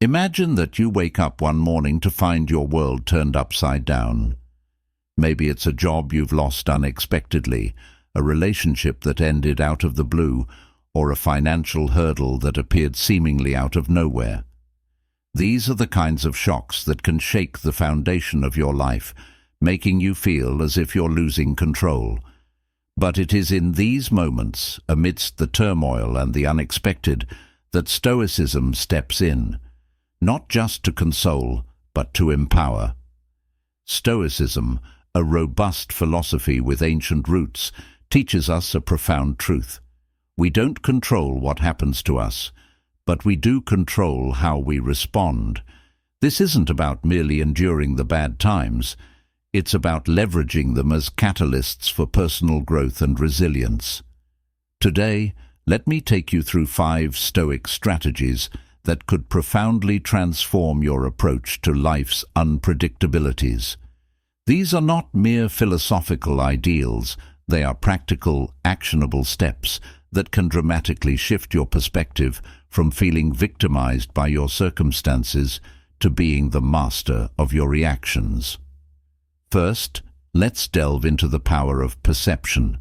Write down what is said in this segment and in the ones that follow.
Imagine that you wake up one morning to find your world turned upside down. Maybe it's a job you've lost unexpectedly, a relationship that ended out of the blue, or a financial hurdle that appeared seemingly out of nowhere. These are the kinds of shocks that can shake the foundation of your life, making you feel as if you're losing control. But it is in these moments, amidst the turmoil and the unexpected, that Stoicism steps in, not just to console, but to empower. Stoicism, a robust philosophy with ancient roots, teaches us a profound truth. We don't control what happens to us, but we do control how we respond. This isn't about merely enduring the bad times. It's about leveraging them as catalysts for personal growth and resilience. Today, let me take you through 5 Stoic strategies that could profoundly transform your approach to life's unpredictabilities. These are not mere philosophical ideals, they are practical, actionable steps that can dramatically shift your perspective from feeling victimized by your circumstances to being the master of your reactions. First, let's delve into the power of perception.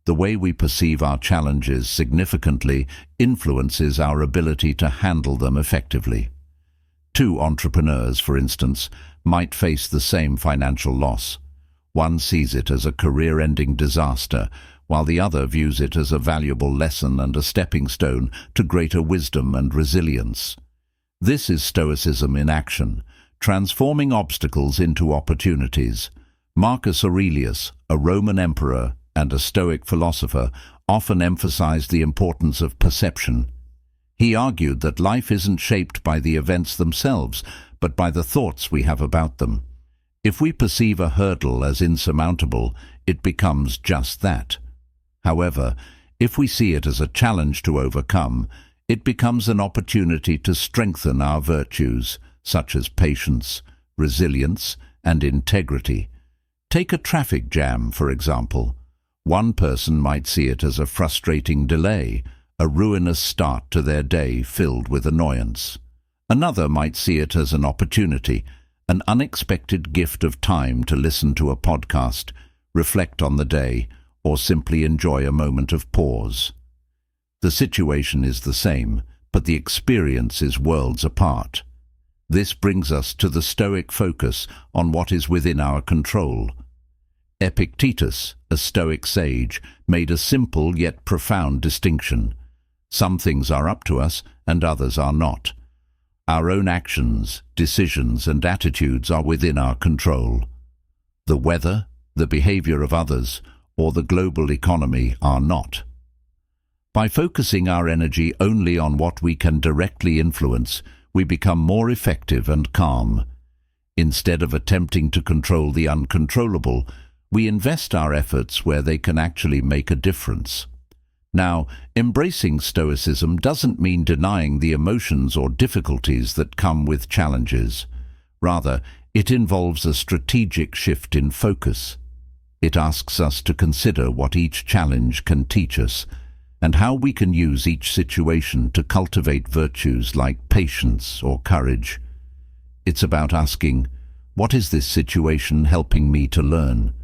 The way we perceive our challenges significantly influences our ability to handle them effectively. 2 entrepreneurs, for instance, might face the same financial loss. One sees it as a career-ending disaster, while the other views it as a valuable lesson and a stepping stone to greater wisdom and resilience. This is Stoicism in action, transforming obstacles into opportunities. Marcus Aurelius, a Roman emperor and a Stoic philosopher, often emphasized the importance of perception. He argued that life isn't shaped by the events themselves, but by the thoughts we have about them. If we perceive a hurdle as insurmountable, it becomes just that. However, if we see it as a challenge to overcome, it becomes an opportunity to strengthen our virtues, such as patience, resilience, and integrity. Take a traffic jam, for example. One person might see it as a frustrating delay, a ruinous start to their day filled with annoyance. Another might see it as an opportunity, an unexpected gift of time to listen to a podcast, reflect on the day, or simply enjoy a moment of pause. The situation is the same, but the experience is worlds apart. This brings us to the Stoic focus on what is within our control. Epictetus, a Stoic sage, made a simple yet profound distinction. Some things are up to us and others are not. Our own actions, decisions, and attitudes are within our control. The weather, the behavior of others, or the global economy are not. By focusing our energy only on what we can directly influence, we become more effective and calm. Instead of attempting to control the uncontrollable, we invest our efforts where they can actually make a difference. Now, embracing Stoicism doesn't mean denying the emotions or difficulties that come with challenges. Rather, it involves a strategic shift in focus. It asks us to consider what each challenge can teach us, and how we can use each situation to cultivate virtues like patience or courage. It's about asking, what is this situation helping me to learn?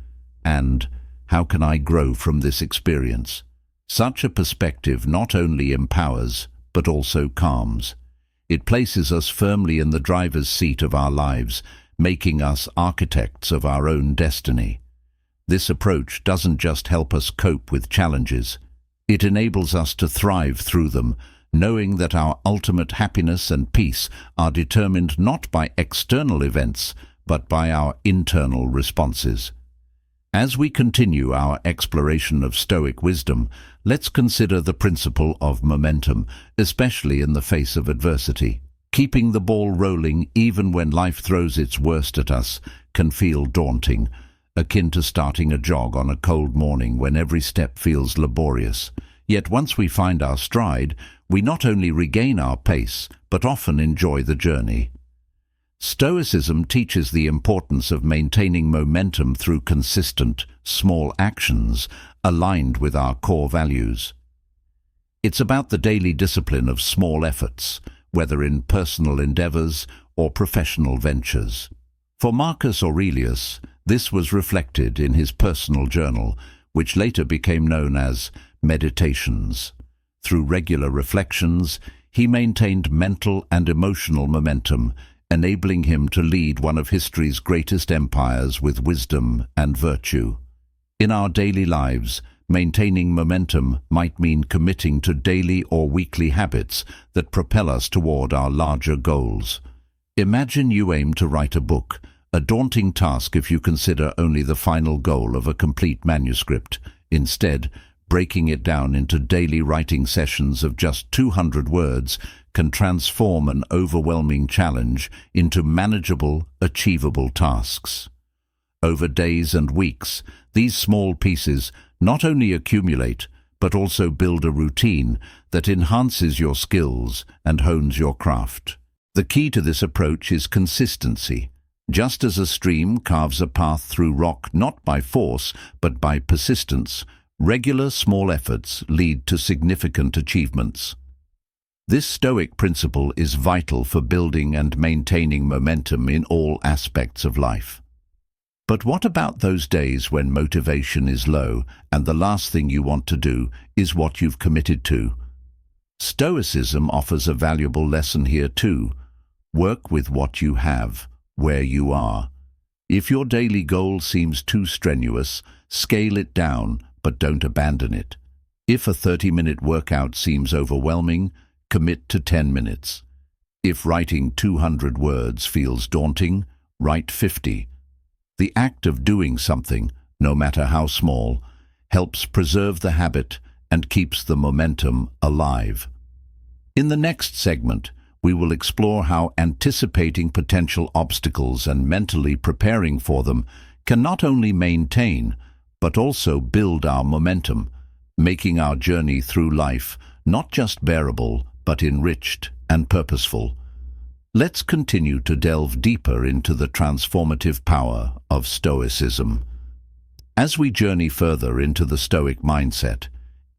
And how can I grow from this experience? Such a perspective not only empowers, but also calms. It places us firmly in the driver's seat of our lives, making us architects of our own destiny. This approach doesn't just help us cope with challenges. It enables us to thrive through them, knowing that our ultimate happiness and peace are determined not by external events, but by our internal responses. As we continue our exploration of Stoic wisdom, let's consider the principle of momentum, especially in the face of adversity. Keeping the ball rolling even when life throws its worst at us can feel daunting, akin to starting a jog on a cold morning when every step feels laborious. Yet once we find our stride, we not only regain our pace, but often enjoy the journey. Stoicism teaches the importance of maintaining momentum through consistent, small actions aligned with our core values. It's about the daily discipline of small efforts, whether in personal endeavors or professional ventures. For Marcus Aurelius, this was reflected in his personal journal, which later became known as Meditations. Through regular reflections, he maintained mental and emotional momentum, enabling him to lead one of history's greatest empires with wisdom and virtue. In our daily lives, maintaining momentum might mean committing to daily or weekly habits that propel us toward our larger goals. Imagine you aim to write a book, a daunting task if you consider only the final goal of a complete manuscript. Instead, breaking it down into daily writing sessions of just 200 words can transform an overwhelming challenge into manageable, achievable tasks. Over days and weeks, these small pieces not only accumulate, but also build a routine that enhances your skills and hones your craft. The key to this approach is consistency. Just as a stream carves a path through rock not by force, but by persistence, regular small efforts lead to significant achievements. This Stoic principle is vital for building and maintaining momentum in all aspects of life. But what about those days when motivation is low and the last thing you want to do is what you've committed to? Stoicism offers a valuable lesson here too. Work with what you have, where you are. If your daily goal seems too strenuous, scale it down, but don't abandon it. If a 30-minute workout seems overwhelming, commit to 10 minutes. If writing 200 words feels daunting, write 50. The act of doing something, no matter how small, helps preserve the habit and keeps the momentum alive. In the next segment, we will explore how anticipating potential obstacles and mentally preparing for them can not only maintain, but also build our momentum, making our journey through life not just bearable, but enriched and purposeful. Let's continue to delve deeper into the transformative power of Stoicism. As we journey further into the Stoic mindset,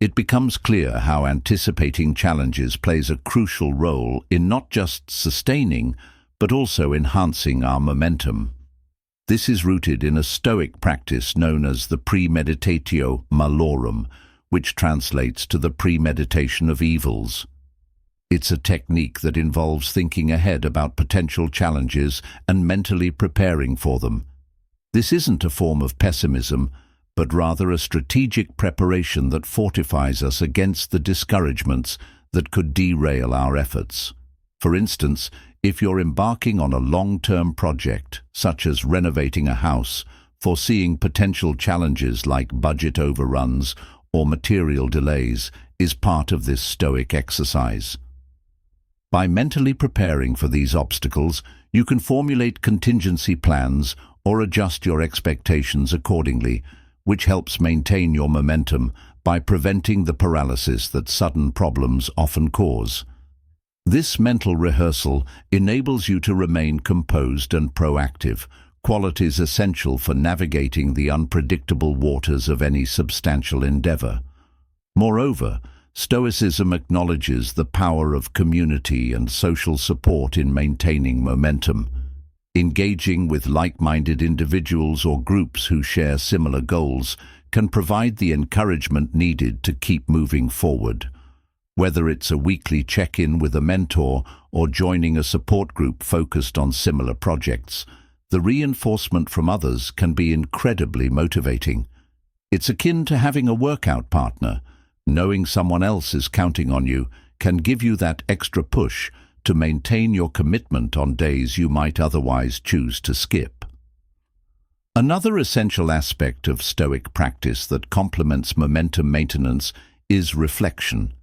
it becomes clear how anticipating challenges plays a crucial role in not just sustaining, but also enhancing our momentum. This is rooted in a Stoic practice known as the premeditatio malorum, which translates to the premeditation of evils. It's a technique that involves thinking ahead about potential challenges and mentally preparing for them. This isn't a form of pessimism, but rather a strategic preparation that fortifies us against the discouragements that could derail our efforts. For instance, if you're embarking on a long-term project, such as renovating a house, foreseeing potential challenges like budget overruns or material delays is part of this Stoic exercise. By mentally preparing for these obstacles, you can formulate contingency plans or adjust your expectations accordingly, which helps maintain your momentum by preventing the paralysis that sudden problems often cause. This mental rehearsal enables you to remain composed and proactive, qualities essential for navigating the unpredictable waters of any substantial endeavor. Moreover, Stoicism acknowledges the power of community and social support in maintaining momentum. Engaging with like-minded individuals or groups who share similar goals can provide the encouragement needed to keep moving forward. Whether it's a weekly check-in with a mentor or joining a support group focused on similar projects, the reinforcement from others can be incredibly motivating. It's akin to having a workout partner. Knowing someone else is counting on you can give you that extra push to maintain your commitment on days you might otherwise choose to skip. Another essential aspect of Stoic practice that complements momentum maintenance is reflection.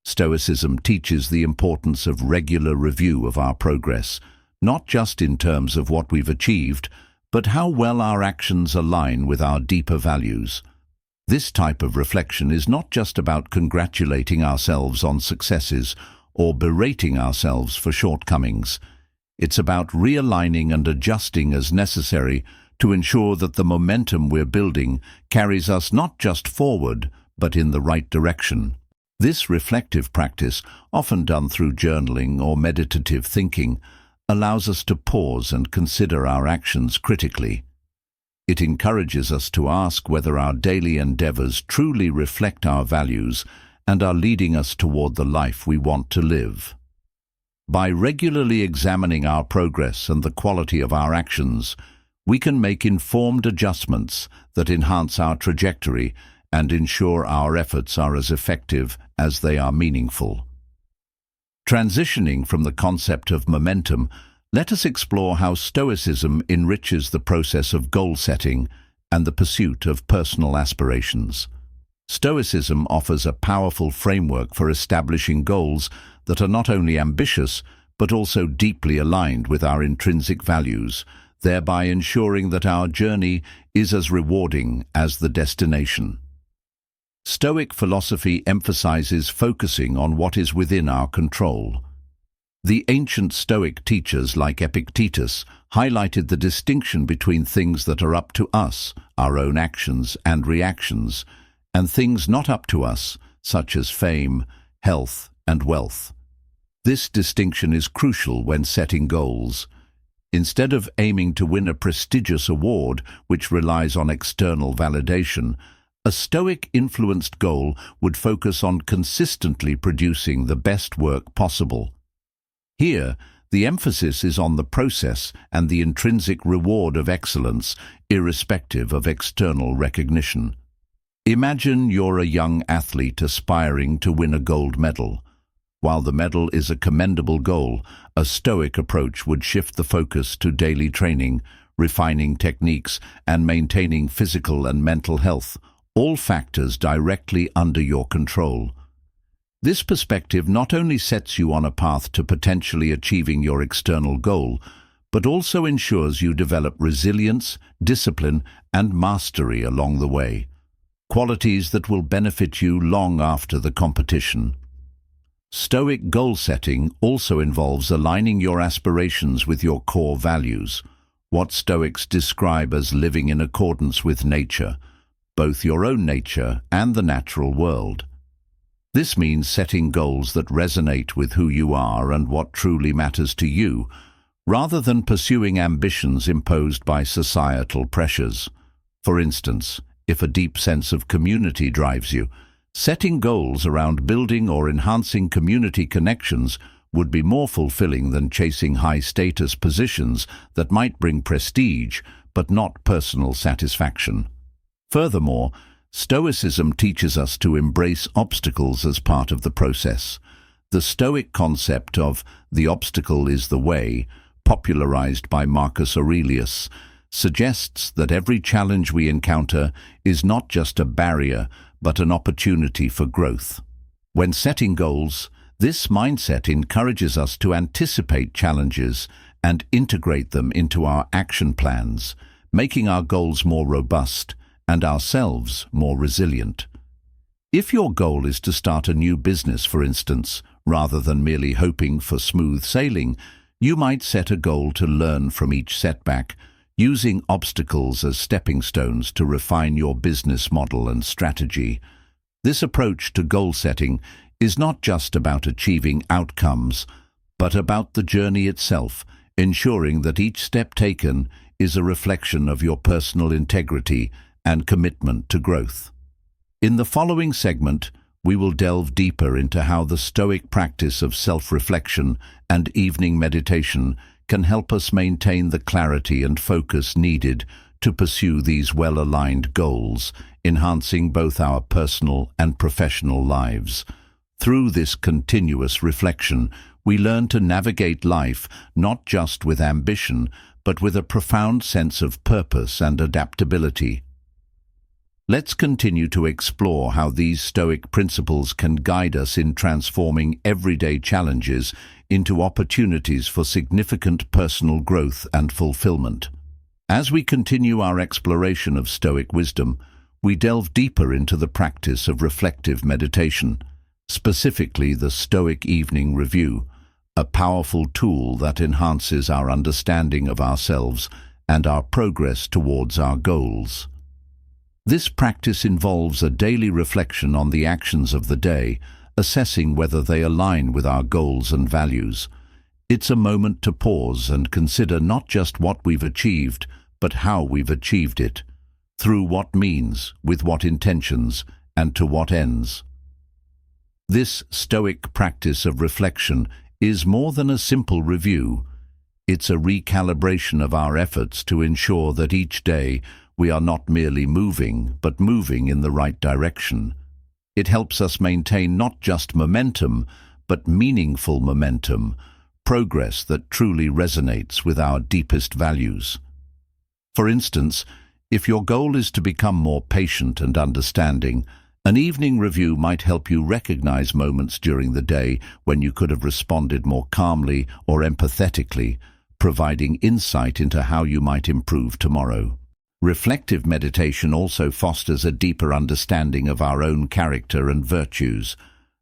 Stoicism teaches the importance of regular review of our progress, not just in terms of what we've achieved, but how well our actions align with our deeper values. This type of reflection is not just about congratulating ourselves on successes or berating ourselves for shortcomings. It's about realigning and adjusting as necessary to ensure that the momentum we're building carries us not just forward, but in the right direction. This reflective practice, often done through journaling or meditative thinking, allows us to pause and consider our actions critically. It encourages us to ask whether our daily endeavors truly reflect our values and are leading us toward the life we want to live. By regularly examining our progress and the quality of our actions, we can make informed adjustments that enhance our trajectory and ensure our efforts are as effective as they are meaningful. Transitioning from the concept of momentum, let us explore how Stoicism enriches the process of goal setting and the pursuit of personal aspirations. Stoicism offers a powerful framework for establishing goals that are not only ambitious but also deeply aligned with our intrinsic values, thereby ensuring that our journey is as rewarding as the destination. Stoic philosophy emphasizes focusing on what is within our control. The ancient Stoic teachers like Epictetus highlighted the distinction between things that are up to us, our own actions and reactions, and things not up to us, such as fame, health, and wealth. This distinction is crucial when setting goals. Instead of aiming to win a prestigious award which relies on external validation, a Stoic-influenced goal would focus on consistently producing the best work possible. Here, the emphasis is on the process and the intrinsic reward of excellence, irrespective of external recognition. Imagine you're a young athlete aspiring to win a gold medal. While the medal is a commendable goal, a Stoic approach would shift the focus to daily training, refining techniques, and maintaining physical and mental health, all factors directly under your control. This perspective not only sets you on a path to potentially achieving your external goal, but also ensures you develop resilience, discipline, and mastery along the way, qualities that will benefit you long after the competition. Stoic goal setting also involves aligning your aspirations with your core values, what Stoics describe as living in accordance with nature, both your own nature and the natural world. This means setting goals that resonate with who you are and what truly matters to you, rather than pursuing ambitions imposed by societal pressures. For instance, if a deep sense of community drives you, setting goals around building or enhancing community connections would be more fulfilling than chasing high-status positions that might bring prestige but not personal satisfaction. Furthermore, Stoicism teaches us to embrace obstacles as part of the process. The Stoic concept of "the obstacle is the way," popularized by Marcus Aurelius, suggests that every challenge we encounter is not just a barrier, but an opportunity for growth. When setting goals, this mindset encourages us to anticipate challenges and integrate them into our action plans, making our goals more robust and ourselves more resilient. If your goal is to start a new business, for instance, rather than merely hoping for smooth sailing, you might set a goal to learn from each setback, using obstacles as stepping stones to refine your business model and strategy. This approach to goal setting is not just about achieving outcomes, but about the journey itself, ensuring that each step taken is a reflection of your personal integrity and commitment to growth. In the following segment, we will delve deeper into how the Stoic practice of self-reflection and evening meditation can help us maintain the clarity and focus needed to pursue these well-aligned goals, enhancing both our personal and professional lives. Through this continuous reflection, we learn to navigate life not just with ambition, but with a profound sense of purpose and adaptability. Let's continue to explore how these Stoic principles can guide us in transforming everyday challenges into opportunities for significant personal growth and fulfillment. As we continue our exploration of Stoic wisdom, we delve deeper into the practice of reflective meditation, specifically the Stoic Evening Review, a powerful tool that enhances our understanding of ourselves and our progress towards our goals. This practice involves a daily reflection on the actions of the day, assessing whether they align with our goals and values. It's a moment to pause and consider not just what we've achieved, but how we've achieved it, through what means, with what intentions, and to what ends. This Stoic practice of reflection is more than a simple review. It's a recalibration of our efforts to ensure that each day we are not merely moving, but moving in the right direction. It helps us maintain not just momentum, but meaningful momentum, progress that truly resonates with our deepest values. For instance, if your goal is to become more patient and understanding, an evening review might help you recognize moments during the day when you could have responded more calmly or empathetically, providing insight into how you might improve tomorrow. Reflective meditation also fosters a deeper understanding of our own character and virtues.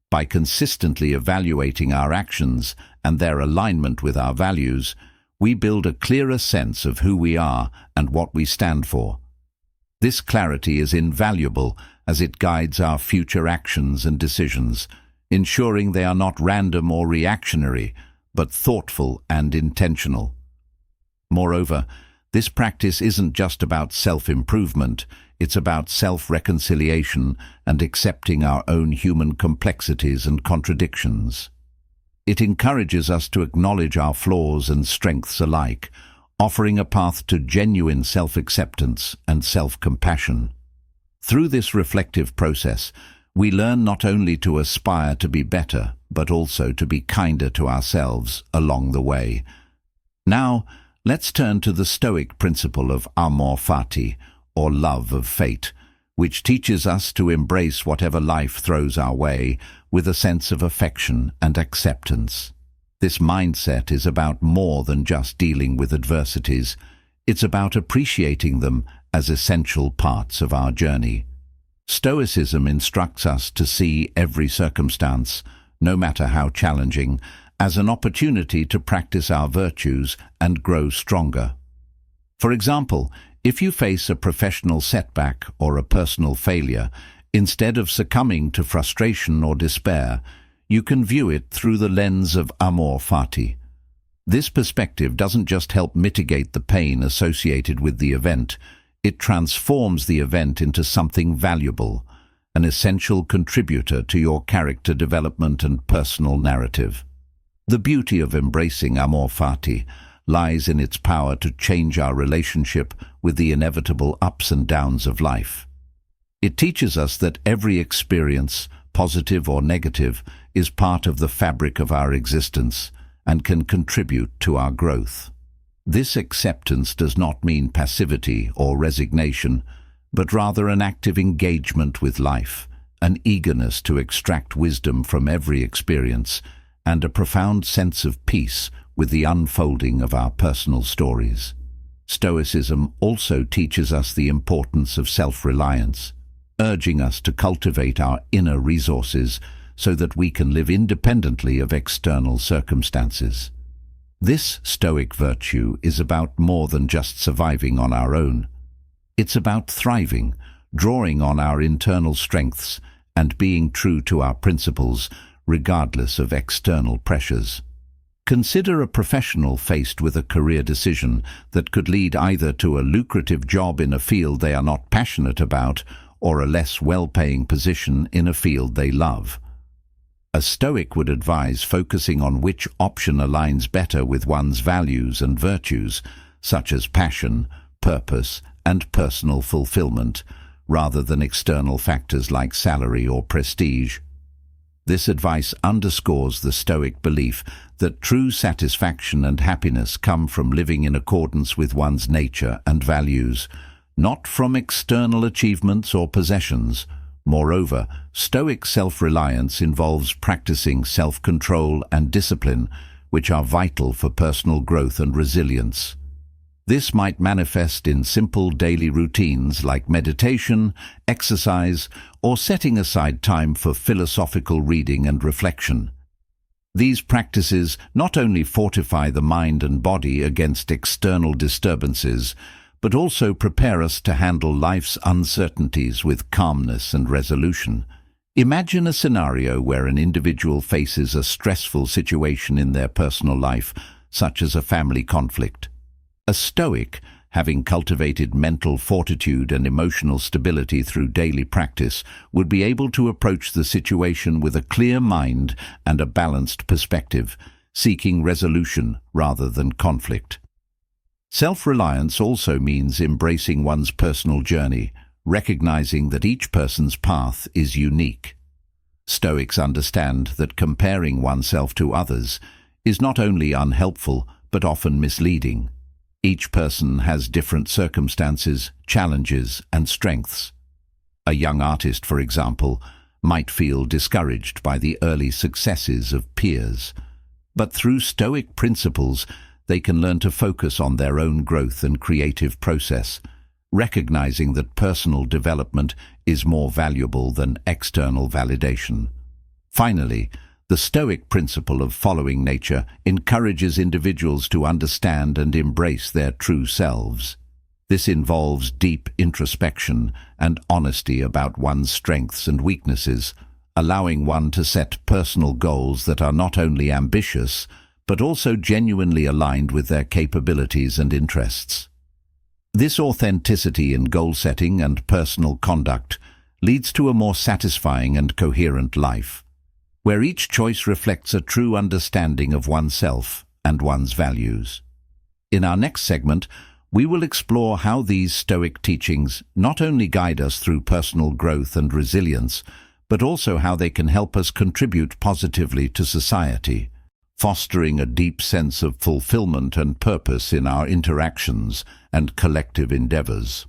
By consistently evaluating our actions and their alignment with our values, we build a clearer sense of who we are and what we stand for. This clarity is invaluable as it guides our future actions and decisions, ensuring they are not random or reactionary, but thoughtful and intentional. Moreover, this practice isn't just about self-improvement, it's about self-reconciliation and accepting our own human complexities and contradictions. It encourages us to acknowledge our flaws and strengths alike, offering a path to genuine self-acceptance and self-compassion. Through this reflective process, we learn not only to aspire to be better, but also to be kinder to ourselves along the way. Now, let's turn to the Stoic principle of amor fati, or love of fate, which teaches us to embrace whatever life throws our way with a sense of affection and acceptance. This mindset is about more than just dealing with adversities. It's about appreciating them as essential parts of our journey. Stoicism instructs us to see every circumstance, no matter how challenging, as an opportunity to practice our virtues and grow stronger. For example, if you face a professional setback or a personal failure, instead of succumbing to frustration or despair, you can view it through the lens of amor fati. This perspective doesn't just help mitigate the pain associated with the event, it transforms the event into something valuable, an essential contributor to your character development and personal narrative. The beauty of embracing amor fati lies in its power to change our relationship with the inevitable ups and downs of life. It teaches us that every experience, positive or negative, is part of the fabric of our existence and can contribute to our growth. This acceptance does not mean passivity or resignation, but rather an active engagement with life, an eagerness to extract wisdom from every experience, and a profound sense of peace with the unfolding of our personal stories. Stoicism also teaches us the importance of self-reliance, urging us to cultivate our inner resources so that we can live independently of external circumstances. This Stoic virtue is about more than just surviving on our own. It's about thriving, drawing on our internal strengths, and being true to our principles, regardless of external pressures. Consider a professional faced with a career decision that could lead either to a lucrative job in a field they are not passionate about or a less well-paying position in a field they love. A Stoic would advise focusing on which option aligns better with one's values and virtues, such as passion, purpose, and personal fulfillment, rather than external factors like salary or prestige. This advice underscores the Stoic belief that true satisfaction and happiness come from living in accordance with one's nature and values, not from external achievements or possessions. Moreover, Stoic self-reliance involves practicing self-control and discipline, which are vital for personal growth and resilience. This might manifest in simple daily routines like meditation, exercise, or setting aside time for philosophical reading and reflection. These practices not only fortify the mind and body against external disturbances, but also prepare us to handle life's uncertainties with calmness and resolution. Imagine a scenario where an individual faces a stressful situation in their personal life, such as a family conflict. A Stoic, having cultivated mental fortitude and emotional stability through daily practice, would be able to approach the situation with a clear mind and a balanced perspective, seeking resolution rather than conflict. Self-reliance also means embracing one's personal journey, recognizing that each person's path is unique. Stoics understand that comparing oneself to others is not only unhelpful but often misleading. Each person has different circumstances, challenges, and strengths. A young artist, for example, might feel discouraged by the early successes of peers. But through Stoic principles, they can learn to focus on their own growth and creative process, recognizing that personal development is more valuable than external validation. Finally, the Stoic principle of following nature encourages individuals to understand and embrace their true selves. This involves deep introspection and honesty about one's strengths and weaknesses, allowing one to set personal goals that are not only ambitious, but also genuinely aligned with their capabilities and interests. This authenticity in goal setting and personal conduct leads to a more satisfying and coherent life, where each choice reflects a true understanding of oneself and one's values. In our next segment, we will explore how these Stoic teachings not only guide us through personal growth and resilience, but also how they can help us contribute positively to society, fostering a deep sense of fulfillment and purpose in our interactions and collective endeavors.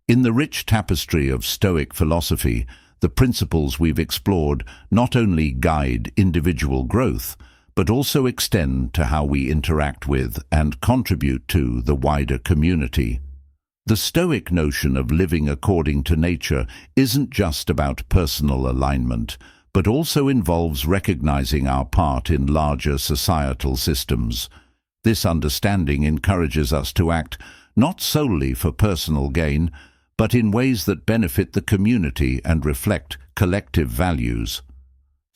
In the rich tapestry of Stoic philosophy, the principles we've explored not only guide individual growth, but also extend to how we interact with and contribute to the wider community. The Stoic notion of living according to nature isn't just about personal alignment, but also involves recognizing our part in larger societal systems. This understanding encourages us to act not solely for personal gain, but in ways that benefit the community and reflect collective values.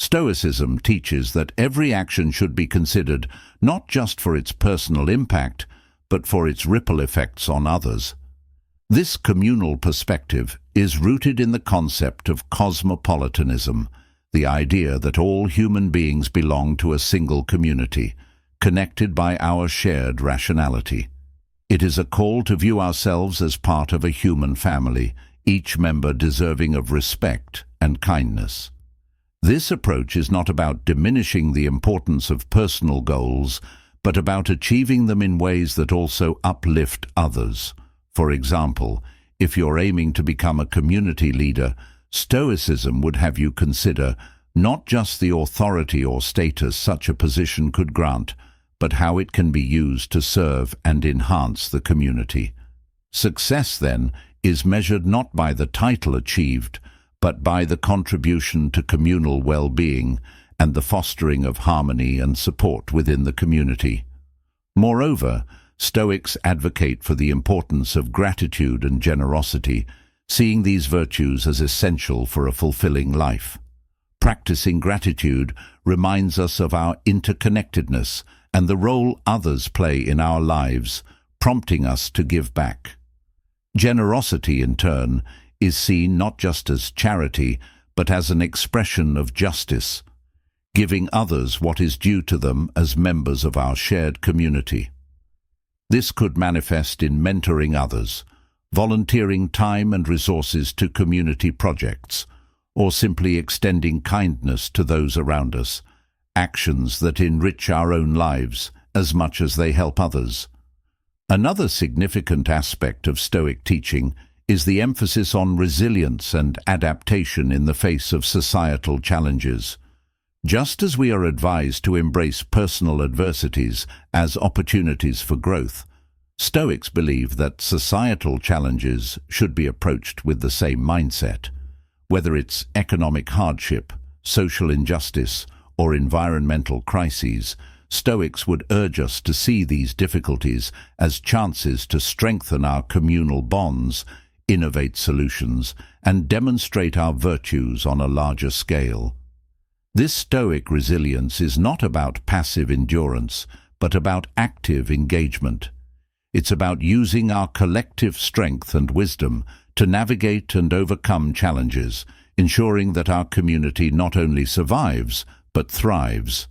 Stoicism teaches that every action should be considered not just for its personal impact, but for its ripple effects on others. This communal perspective is rooted in the concept of cosmopolitanism, the idea that all human beings belong to a single community, connected by our shared rationality. It is a call to view ourselves as part of a human family, each member deserving of respect and kindness. This approach is not about diminishing the importance of personal goals, but about achieving them in ways that also uplift others. For example, if you're aiming to become a community leader, Stoicism would have you consider not just the authority or status such a position could grant, but how it can be used to serve and enhance the community. Success, then, is measured not by the title achieved, but by the contribution to communal well-being and the fostering of harmony and support within the community. Moreover, Stoics advocate for the importance of gratitude and generosity, seeing these virtues as essential for a fulfilling life. Practicing gratitude reminds us of our interconnectedness and the role others play in our lives, prompting us to give back. Generosity, in turn, is seen not just as charity, but as an expression of justice, giving others what is due to them as members of our shared community. This could manifest in mentoring others, volunteering time and resources to community projects, or simply extending kindness to those around us, actions that enrich our own lives as much as they help others. Another significant aspect of Stoic teaching is the emphasis on resilience and adaptation in the face of societal challenges. Just as we are advised to embrace personal adversities as opportunities for growth, Stoics believe that societal challenges should be approached with the same mindset. Whether it's economic hardship, social injustice, or environmental crises, Stoics would urge us to see these difficulties as chances to strengthen our communal bonds, innovate solutions, and demonstrate our virtues on a larger scale. This Stoic resilience is not about passive endurance, but about active engagement. It's about using our collective strength and wisdom to navigate and overcome challenges, ensuring that our community not only survives, but thrives.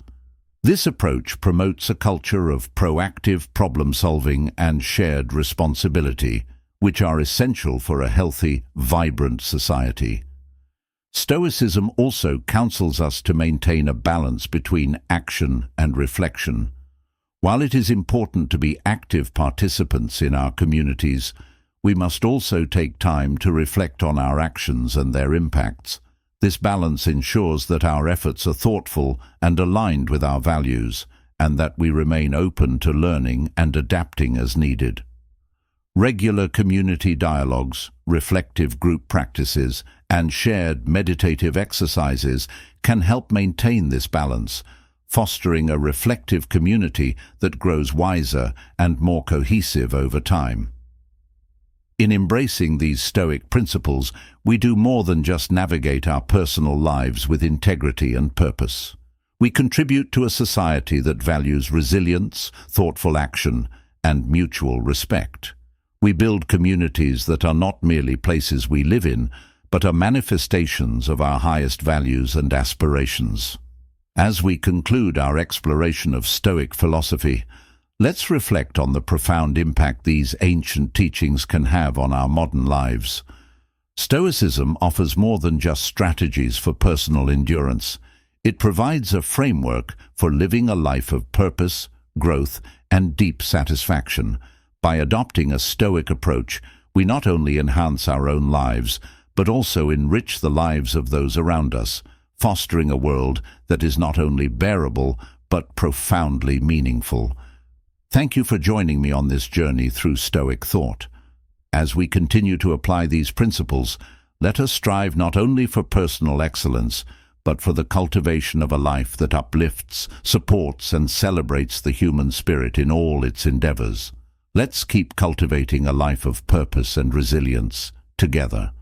This approach promotes a culture of proactive problem-solving and shared responsibility, which are essential for a healthy, vibrant society. Stoicism also counsels us to maintain a balance between action and reflection. While it is important to be active participants in our communities, we must also take time to reflect on our actions and their impacts. This balance ensures that our efforts are thoughtful and aligned with our values, and that we remain open to learning and adapting as needed. Regular community dialogues, reflective group practices, and shared meditative exercises can help maintain this balance, fostering a reflective community that grows wiser and more cohesive over time. In embracing these Stoic principles, we do more than just navigate our personal lives with integrity and purpose. We contribute to a society that values resilience, thoughtful action, and mutual respect. We build communities that are not merely places we live in, but are manifestations of our highest values and aspirations. As we conclude our exploration of Stoic philosophy, let's reflect on the profound impact these ancient teachings can have on our modern lives. Stoicism offers more than just strategies for personal endurance. It provides a framework for living a life of purpose, growth, and deep satisfaction. By adopting a Stoic approach, we not only enhance our own lives, but also enrich the lives of those around us, fostering a world that is not only bearable, but profoundly meaningful. Thank you for joining me on this journey through Stoic thought. As we continue to apply these principles, let us strive not only for personal excellence, but for the cultivation of a life that uplifts, supports, and celebrates the human spirit in all its endeavors. Let's keep cultivating a life of purpose and resilience together.